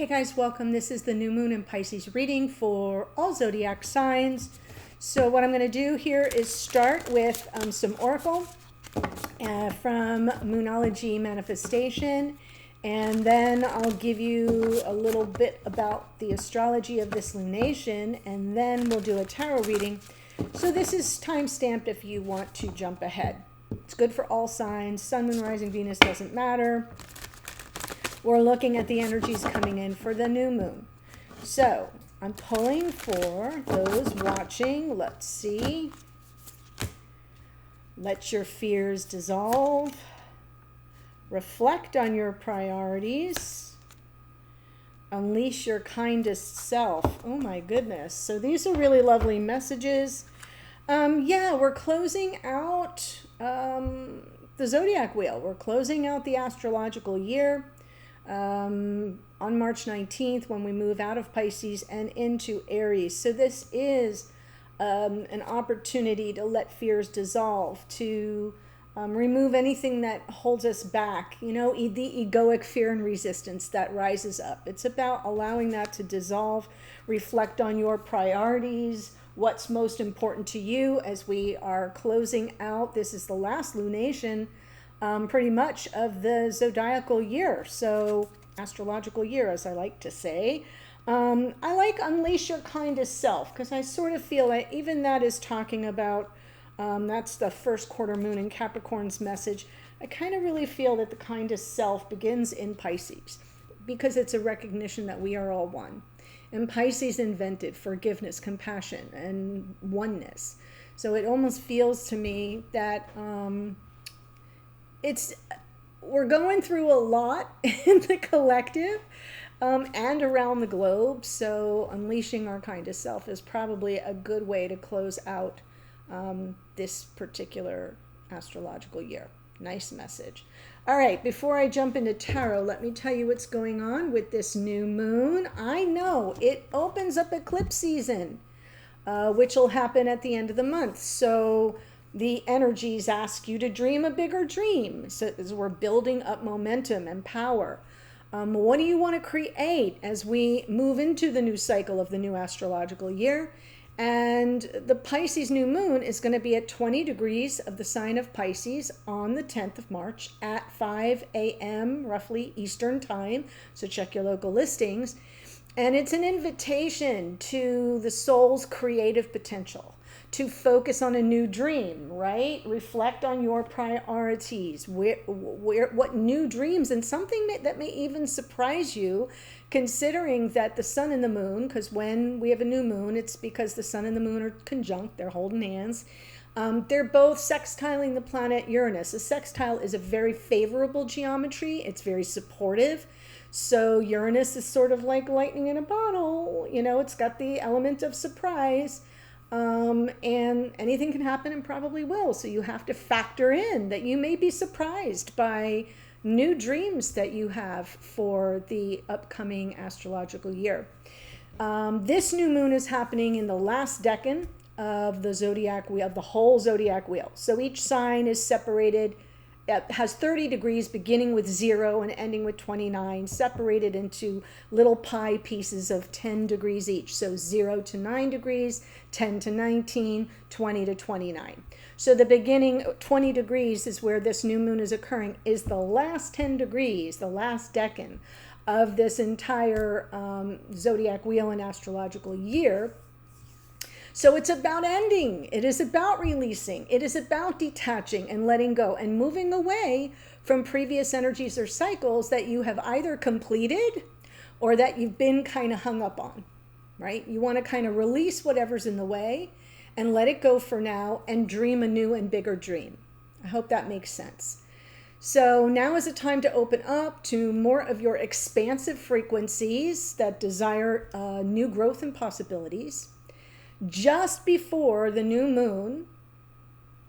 guys, welcome. This is the new moon in Pisces reading for all zodiac signs. So what I'm going to do here is start with some oracle from Moonology Manifestation, and then I'll give you a little bit about the astrology of this lunation, and then we'll do a tarot reading. So this is time stamped if you want to jump ahead. It's good for all signs. Sun, moon, rising, Venus doesn't matter. We're looking at the energies coming in for the new moon. So I'm pulling for those watching. Let's see. Let your fears dissolve. Reflect on your priorities. Unleash your kindest self. Oh my goodness. So these are really lovely messages. Yeah, we're closing out the zodiac wheel. We're closing out the astrological year. On March 19th, when we move out of Pisces and into Aries. So this is an opportunity to let fears dissolve, to remove anything that holds us back, you know, the egoic fear and resistance that rises up. It's about allowing that to dissolve, reflect on your priorities, what's most important to you as we are closing out. This is the last lunation pretty much of the zodiacal year, so astrological year, as I like to say. I like unleash your kindest self, because I sort of feel like even that is talking about, that's the first quarter moon in Capricorn's message. I kind of really feel that the kindest self begins in Pisces, because it's a recognition that we are all one. And Pisces invented forgiveness, compassion, and oneness. So it almost feels to me that we're going through a lot in the collective and around the globe, so unleashing our kindest self is probably a good way to close out this particular astrological year. Nice message. All right, before I jump into tarot, let me tell you what's going on with this new moon. I know it opens up eclipse season, which will happen at the end of the month. So the energies ask you to dream a bigger dream. So as we're building up momentum and power. What do you want to create as we move into the new cycle of the new astrological year? And the Pisces new moon is going to be at 20 degrees of the sign of Pisces on the 10th of March at 5 a.m. roughly Eastern time. So check your local listings. And it's an invitation to the soul's creative potential, to focus on a new dream, right? Reflect on your priorities, what new dreams, and something that may even surprise you, considering that the sun and the moon, because when we have a new moon, it's because the sun and the moon are conjunct, they're holding hands. They're both sextiling the planet Uranus. A sextile is a very favorable geometry. It's very supportive. So Uranus is sort of like lightning in a bottle. You know, it's got the element of surprise. And anything can happen and probably will. So you have to factor in that you may be surprised by new dreams that you have for the upcoming astrological year. This new moon is happening in the last decan of the zodiac wheel, of the whole zodiac wheel. So each sign is separated. It has 30 degrees beginning with 0 and ending with 29, separated into little pie pieces of 10 degrees each. So 0 to 9 degrees, 10 to 19, 20 to 29. So the beginning 20 degrees is where this new moon is occurring, is the last 10 degrees, the last decan of this entire zodiac wheel and astrological year. So it's about ending. It is about releasing. It is about detaching and letting go and moving away from previous energies or cycles that you have either completed or that you've been kind of hung up on, right? You want to kind of release whatever's in the way and let it go for now and dream a new and bigger dream. I hope that makes sense. So now is a time to open up to more of your expansive frequencies that desire new growth and possibilities. Just before the new moon,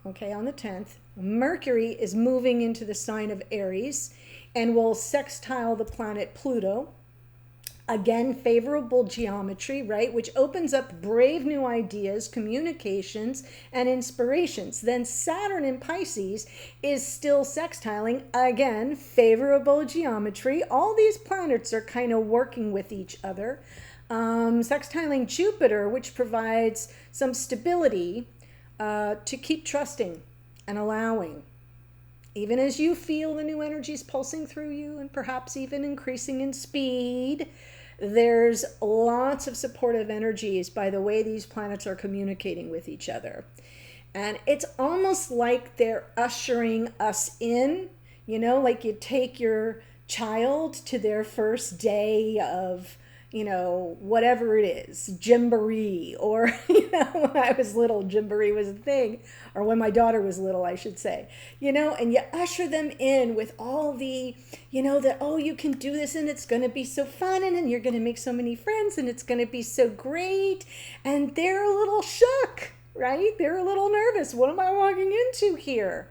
okay, on the 10th, Mercury is moving into the sign of Aries and will sextile the planet Pluto Again, favorable geometry, right? Which opens up brave new ideas, communications, and inspirations. Then Saturn in Pisces is still sextiling. Again, favorable geometry. All these planets are kind of working with each other. Sextiling Jupiter, which provides some stability to keep trusting and allowing. Even as you feel the new energies pulsing through you and perhaps even increasing in speed, there's lots of supportive energies by the way these planets are communicating with each other. And it's almost like they're ushering us in, like you take your child to their first day of, whatever it is, Gymboree, or, when I was little, Gymboree was a thing, or when my daughter was little, I should say, and you usher them in with all the, that, oh, you can do this and it's going to be so fun and you're going to make so many friends and it's going to be so great. And they're a little shook, right? They're a little nervous. What am I walking into here?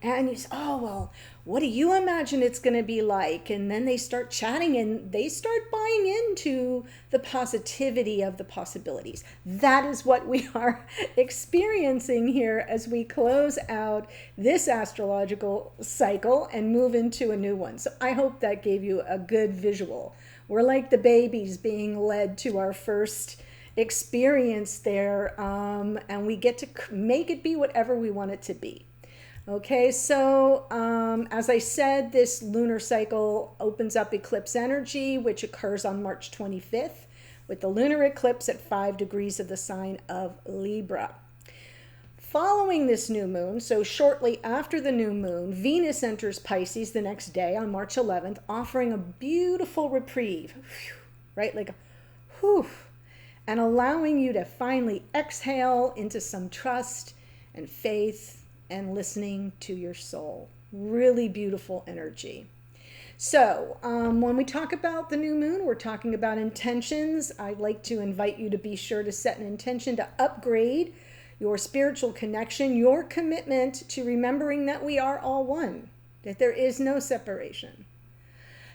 And you say, oh, well, what do you imagine it's going to be like? And then they start chatting and they start buying into the positivity of the possibilities. That is what we are experiencing here as we close out this astrological cycle and move into a new one. So I hope that gave you a good visual. We're like the babies being led to our first experience there, and we get to make it be whatever we want it to be. Okay, so as I said, this lunar cycle opens up eclipse energy, which occurs on March 25th, with the lunar eclipse at 5 degrees of the sign of Libra. Following this new moon, so shortly after the new moon, Venus enters Pisces the next day on March 11th, offering a beautiful reprieve, right? Like a whew, and allowing you to finally exhale into some trust and faith and listening to your soul. Really beautiful energy. So when we talk about the new moon, we're talking about intentions. I'd like to invite you to be sure to set an intention to upgrade your spiritual connection, your commitment to remembering that we are all one, that there is no separation.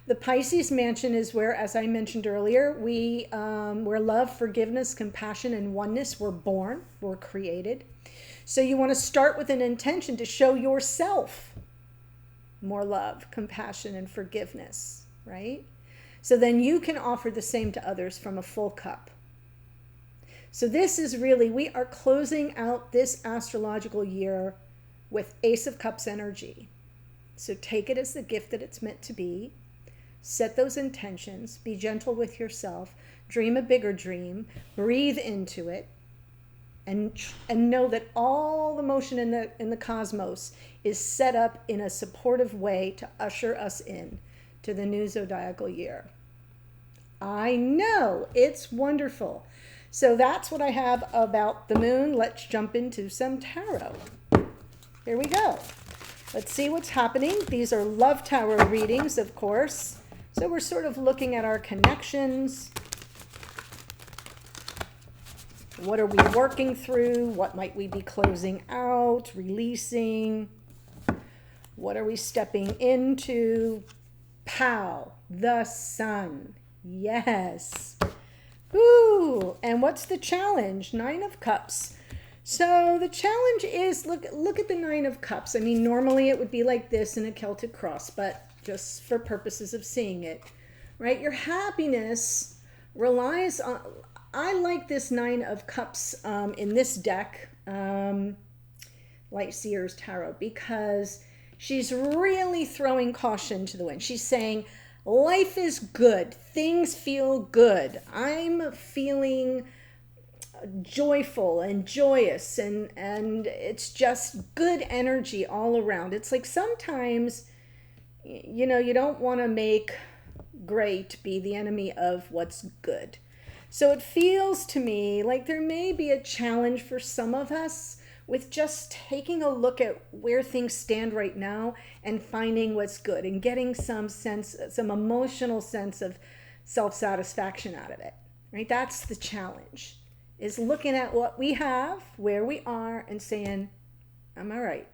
The Pisces mansion is where, as I mentioned earlier, where love, forgiveness, compassion, and oneness were born, were created. So you want to start with an intention to show yourself more love, compassion, and forgiveness, right? So then you can offer the same to others from a full cup. So this is really, we are closing out this astrological year with Ace of Cups energy. So take it as the gift that it's meant to be. Set those intentions. Be gentle with yourself. Dream a bigger dream. Breathe into it. And know that all the motion in the cosmos is set up in a supportive way to usher us in to the new zodiacal year. I know, it's wonderful. So that's what I have about the moon. Let's jump into some tarot. Here we go. Let's see what's happening. These are love tarot readings, of course. So we're sort of looking at our connections. What are we working through? What might we be closing out, releasing? What are we stepping into? Pow, the sun. Yes. Ooh, and what's the challenge? 9 of Cups. So the challenge is, look at the 9 of Cups. I mean, normally it would be like this in a Celtic cross, but just for purposes of seeing it, right? Your happiness relies on... I like this 9 of Cups in this deck, Light Seer's Tarot, because she's really throwing caution to the wind. She's saying, life is good. Things feel good. I'm feeling joyful and joyous, and it's just good energy all around. It's like sometimes, you don't want to make great be the enemy of what's good. So it feels to me like there may be a challenge for some of us with just taking a look at where things stand right now and finding what's good and getting some emotional sense of self-satisfaction out of it, right? That's the challenge, is looking at what we have, where we are, and saying, I'm all right.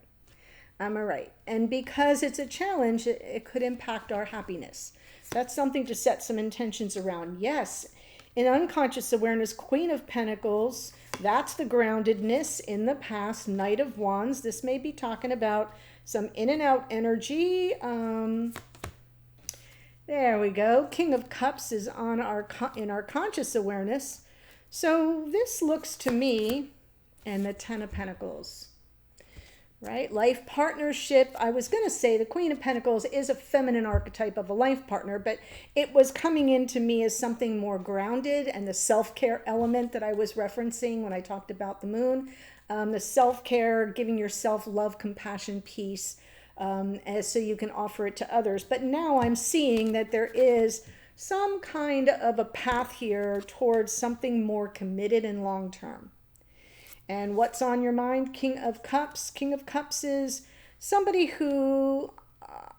Am I right? And because it's a challenge, it could impact our happiness. That's something to set some intentions around. Yes, in unconscious awareness, Queen of Pentacles, that's the groundedness in the past. Knight of Wands, this may be talking about some in and out energy. There we go. King of Cups is on in our conscious awareness. So this looks to me, and the Ten of Pentacles, right? Life partnership. I was going to say the Queen of Pentacles is a feminine archetype of a life partner, but it was coming into me as something more grounded, and the self-care element that I was referencing when I talked about the moon, the self-care, giving yourself love, compassion, peace, as so you can offer it to others. But now I'm seeing that there is some kind of a path here towards something more committed and long-term. And what's on your mind? King of Cups. King of Cups is somebody who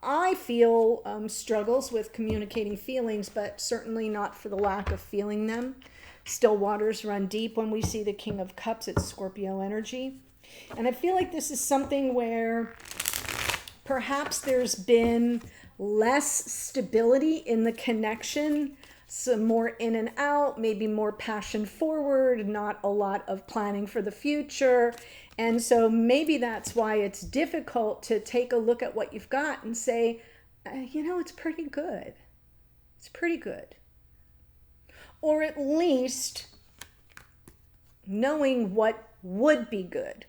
I feel struggles with communicating feelings, but certainly not for the lack of feeling them. Still waters run deep when we see the King of Cups. It's Scorpio energy. And I feel like this is something where perhaps there's been less stability in the connection, some more in and out, maybe more passion forward, not a lot of planning for the future. And so maybe that's why it's difficult to take a look at what you've got and say, it's pretty good. It's pretty good. Or at least knowing what would be good,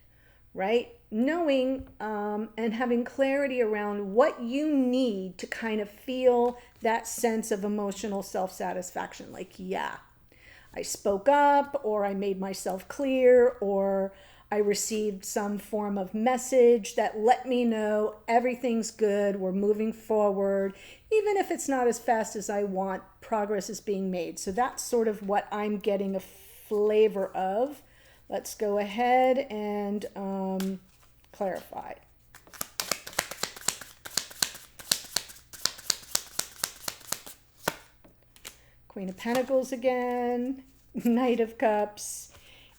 right? Knowing and having clarity around what you need to kind of feel that sense of emotional self-satisfaction. Like, yeah, I spoke up, or I made myself clear, or I received some form of message that let me know everything's good, we're moving forward. Even if it's not as fast as I want, progress is being made. So that's sort of what I'm getting a flavor of. Let's go ahead and clarify. Queen of Pentacles again, Knight of Cups,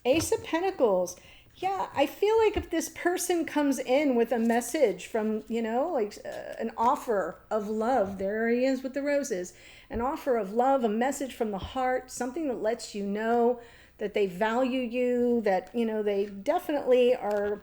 Ace of Pentacles. Yeah, I feel like if this person comes in with a message from, an offer of love, there he is with the roses, an offer of love, a message from the heart, something that lets you know that they value you, that, they definitely are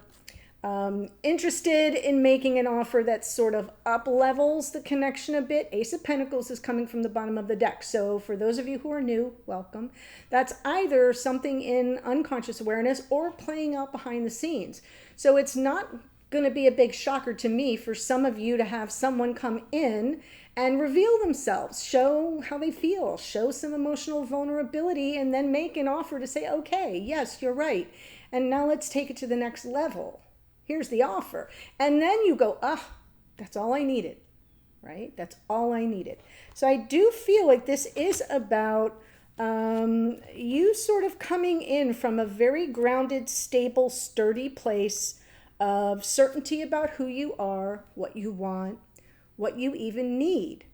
interested in making an offer that sort of up levels the connection a bit. Ace of Pentacles is coming from the bottom of the deck. So for those of you who are new, welcome. That's either something in unconscious awareness or playing out behind the scenes. So it's not going to be a big shocker to me for some of you to have someone come in and reveal themselves, show how they feel, show some emotional vulnerability, and then make an offer to say, okay, yes, you're right. And now let's take it to the next level. Here's the offer. And then you go, that's all I needed, right? That's all I needed. So I do feel like this is about you sort of coming in from a very grounded, stable, sturdy place of certainty about who you are, what you want, what you even need.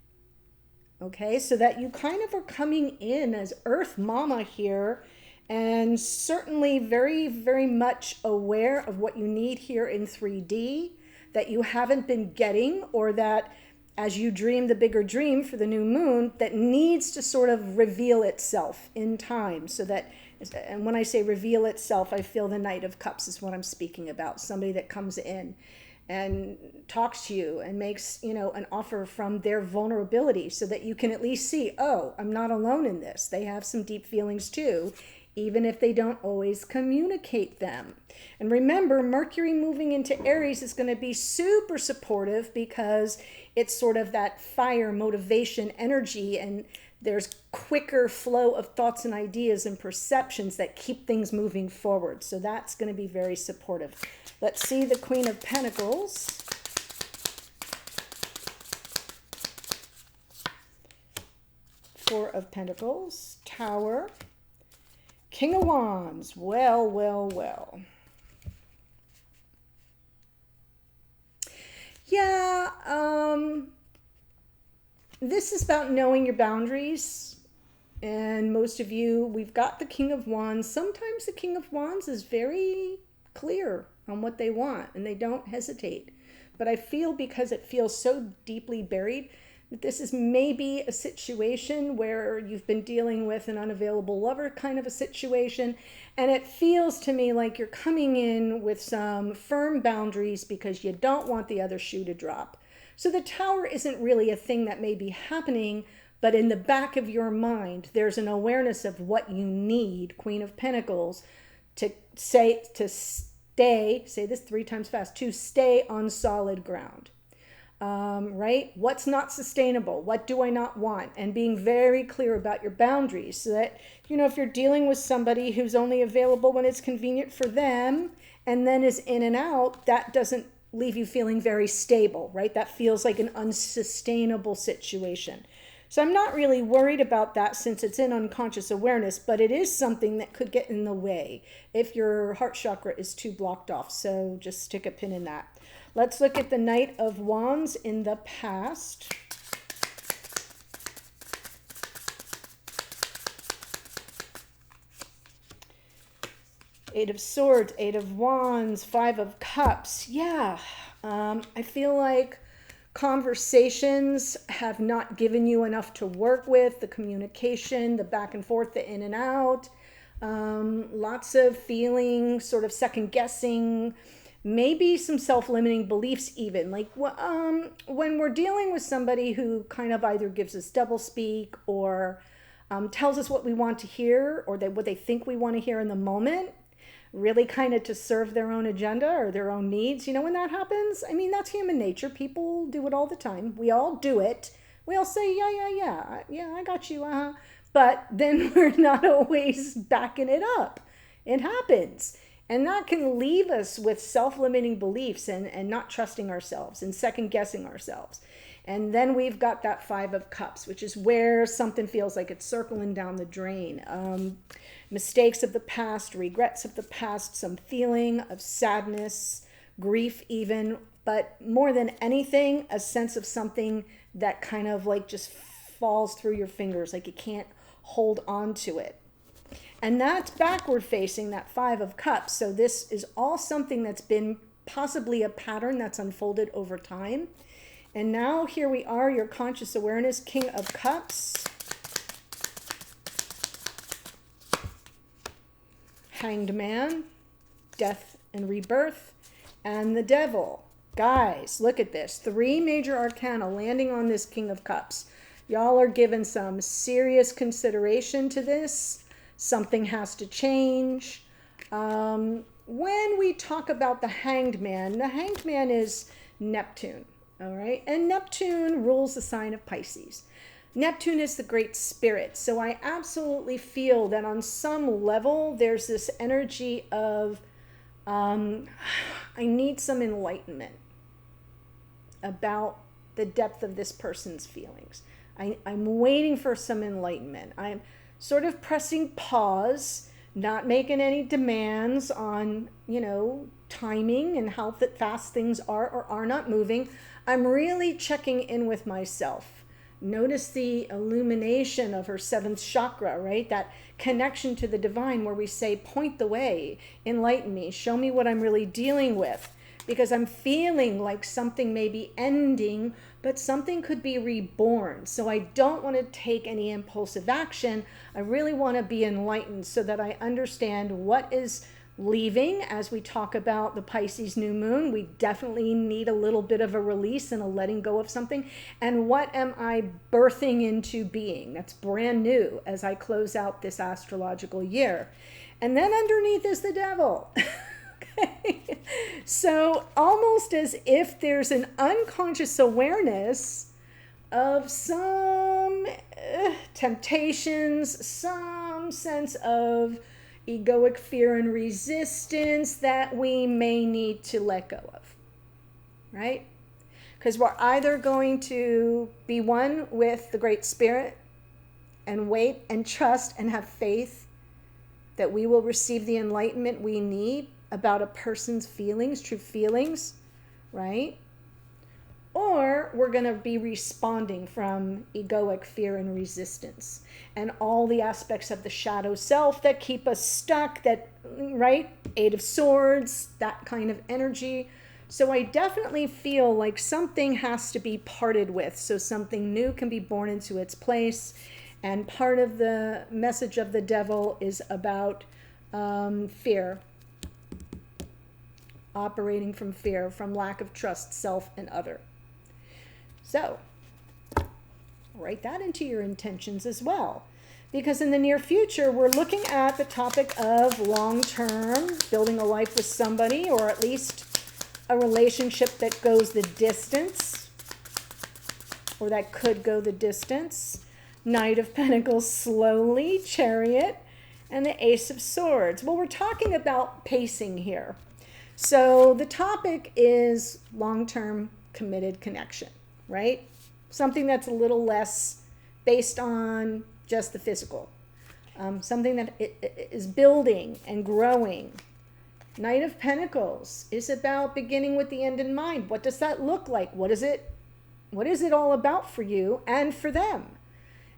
Okay, so that you kind of are coming in as Earth Mama here, and certainly very, very much aware of what you need here in 3D that you haven't been getting, or that as you dream the bigger dream for the new moon, that needs to sort of reveal itself in time. So that, and when I say reveal itself, I feel the Knight of Cups is what I'm speaking about. Somebody that comes in and talks to you and makes, an offer from their vulnerability, so that you can at least see, oh, I'm not alone in this. They have some deep feelings too, even if they don't always communicate them. And remember, Mercury moving into Aries is going to be super supportive, because it's sort of that fire, motivation, energy, and there's quicker flow of thoughts and ideas and perceptions that keep things moving forward. So that's going to be very supportive. Let's see the Queen of Pentacles. Four of Pentacles, Tower, King of Wands. Well, well, well. Yeah, this is about knowing your boundaries. And most of you, we've got the King of Wands. Sometimes the King of Wands is very clear on what they want, and they don't hesitate. But I feel, because it feels so deeply buried, that this is maybe a situation where you've been dealing with an unavailable lover kind of a situation. And it feels to me like you're coming in with some firm boundaries because you don't want the other shoe to drop. So the Tower isn't really a thing that may be happening, but in the back of your mind, there's an awareness of what you need, Queen of Pentacles, to say this 3 times fast, to stay on solid ground. Right? What's not sustainable? What do I not want? And being very clear about your boundaries, so that, if you're dealing with somebody who's only available when it's convenient for them and then is in and out, that doesn't leave you feeling very stable, right? That feels like an unsustainable situation. So I'm not really worried about that since it's in unconscious awareness, but it is something that could get in the way if your heart chakra is too blocked off. So just stick a pin in that. Let's look at the Knight of Wands in the past. Eight of Swords, Eight of Wands, Five of Cups. Yeah, I feel like conversations have not given you enough to work with, the communication, the back and forth, the in and out, lots of feeling, sort of second guessing, maybe some self-limiting beliefs even. Like when we're dealing with somebody who kind of either gives us doublespeak or tells us what we want to hear, or what they think we want to hear in the moment, really kind of to serve their own agenda or their own needs. When that happens, I mean, that's human nature. People do it all the time. We all do it. We all say, yeah, I got you, But then we're not always backing it up. It happens. And that can leave us with self-limiting beliefs and not trusting ourselves and second-guessing ourselves. And then we've got that Five of Cups, which is where something feels like it's circling down the drain. Mistakes of the past, regrets of the past, some feeling of sadness, grief even, but more than anything, a sense of something that kind of like just falls through your fingers, like you can't hold on to it. And that's backward facing, that Five of Cups. So this is all something that's been possibly a pattern that's unfolded over time. And now here we are, your conscious awareness, King of Cups. Hanged Man, Death and Rebirth, and the Devil. Guys, look at this. 3 major arcana landing on this King of Cups. Y'all are given some serious consideration to this. Something has to change. When we talk about the Hanged Man is Neptune. All right. And Neptune rules the sign of Pisces. Neptune is the great spirit. So I absolutely feel that on some level, there's this energy of, I need some enlightenment about the depth of this person's feelings. I'm waiting for some enlightenment. I'm sort of pressing pause, not making any demands on, timing and how fast things are or are not moving. I'm really checking in with myself. Notice the illumination of her 7th chakra, right? That connection to the divine where we say, point the way, enlighten me, show me what I'm really dealing with. Because I'm feeling like something may be ending, but something could be reborn. So I don't want to take any impulsive action. I really want to be enlightened so that I understand what is leaving. As we talk about the Pisces new moon, we definitely need a little bit of a release and a letting go of something. And what am I birthing into being? That's brand new as I close out this astrological year. And then underneath is the Devil. Okay. So almost as if there's an unconscious awareness of some temptations, some sense of egoic fear and resistance that we may need to let go of, right? Because we're either going to be one with the Great Spirit and wait and trust and have faith that we will receive the enlightenment we need about a person's feelings, true feelings, right? Or we're going to be responding from egoic fear and resistance and all the aspects of the shadow self that keep us stuck, that, right? 8 of Swords, that kind of energy. So I definitely feel like something has to be parted with so something new can be born into its place. And part of the message of the devil is about fear, operating from fear, from lack of trust, self and other. So write that into your intentions as well. Because in the near future, we're looking at the topic of long-term, building a life with somebody, or at least a relationship that goes the distance, or that could go the distance. Knight of Pentacles slowly, Chariot, and the Ace of Swords. Well, we're talking about pacing here. So the topic is long-term committed connection, right? Something that's a little less based on just the physical. Something that is building and growing. Knight of Pentacles is about beginning with the end in mind. What does that look like? What is it all about for you and for them?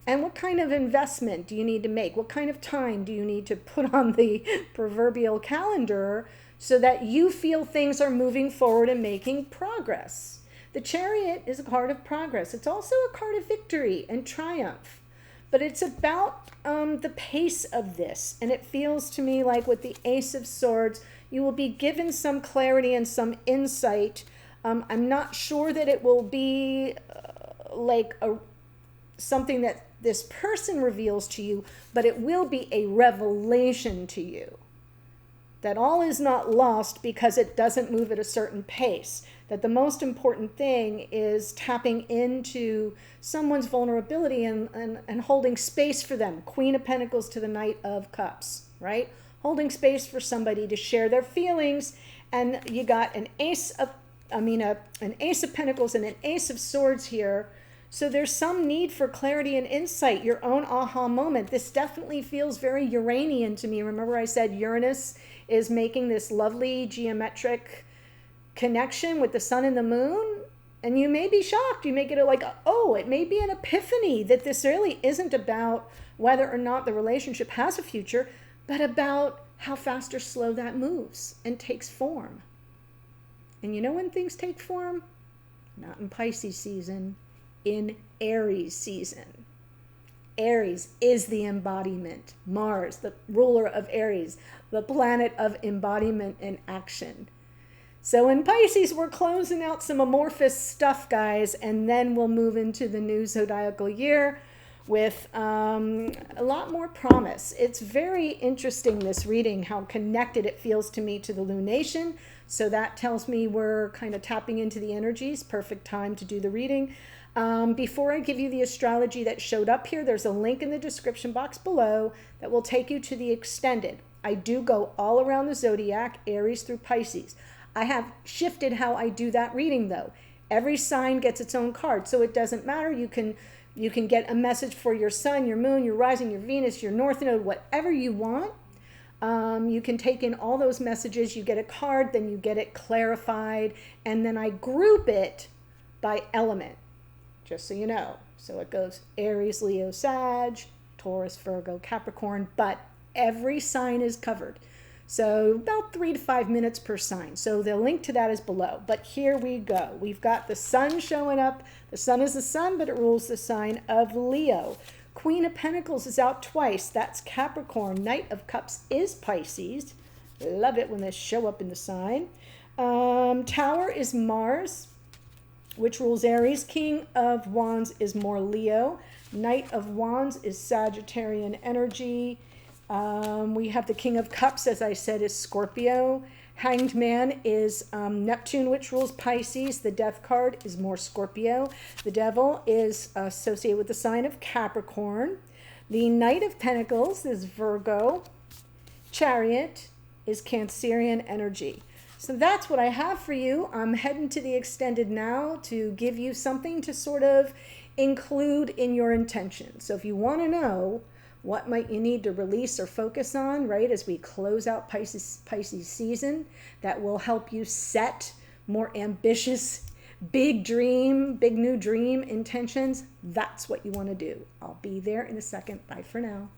And what kind of investment do you need to make? What kind of time do you need to put on the proverbial calendar so that you feel things are moving forward and making progress? The Chariot is a card of progress. It's also a card of victory and triumph. But it's about the pace of this. And it feels to me like with the Ace of Swords, you will be given some clarity and some insight. I'm not sure that it will be something that this person reveals to you, but it will be a revelation to you. That all is not lost because it doesn't move at a certain pace. That the most important thing is tapping into someone's vulnerability and holding space for them. Queen of Pentacles to the Knight of Cups, right? Holding space for somebody to share their feelings. And you got an Ace of Pentacles and an Ace of Swords here. So there's some need for clarity and insight, your own aha moment. This definitely feels very Uranian to me. Remember I said Uranus is making this lovely geometric connection with the sun and the moon? And you may be shocked. You may get it may be an epiphany that this really isn't about whether or not the relationship has a future, but about how fast or slow that moves and takes form. And you know when things take form? Not in Pisces season. In Aries season. Aries is the embodiment. Mars, the ruler of Aries, the planet of embodiment and action. So in Pisces, we're closing out some amorphous stuff, guys, and then we'll move into the new zodiacal year with a lot more promise. It's very interesting, this reading, how connected it feels to me to the lunation. So that tells me we're kind of tapping into the energies. Perfect time to do the reading. Before I give you the astrology that showed up here, there's a link in the description box below that will take you to the extended. I do go all around the zodiac, Aries through Pisces. I have shifted how I do that reading though. Every sign gets its own card, so it doesn't matter. You can get a message for your sun, your moon, your rising, your Venus, your north node, whatever you want. You can take in all those messages. You get a card, then you get it clarified, and then I group it by element. Just so you know. So it goes Aries, Leo, Sag, Taurus, Virgo, Capricorn, but every sign is covered. So about 3 to 5 minutes per sign. So the link to that is below. But here we go. We've got the sun showing up. The sun is the sun, but it rules the sign of Leo. Queen of Pentacles is out twice. That's Capricorn. Knight of Cups is Pisces. Love it when they show up in the sign. Tower is Mars, which rules Aries. King of Wands is more Leo. Knight of Wands is Sagittarian energy. We have the King of Cups, as I said, is Scorpio. Hanged Man is Neptune, which rules Pisces. The Death card is more Scorpio. The Devil is associated with the sign of Capricorn. The Knight of Pentacles is Virgo. Chariot is Cancerian energy. So that's what I have for you. I'm heading to the extended now to give you something to sort of include in your intention. So if you want to know what might you need to release or focus on, right, as we close out Pisces season, that will help you set more ambitious, big new dream intentions, that's what you want to do. I'll be there in a second. Bye for now.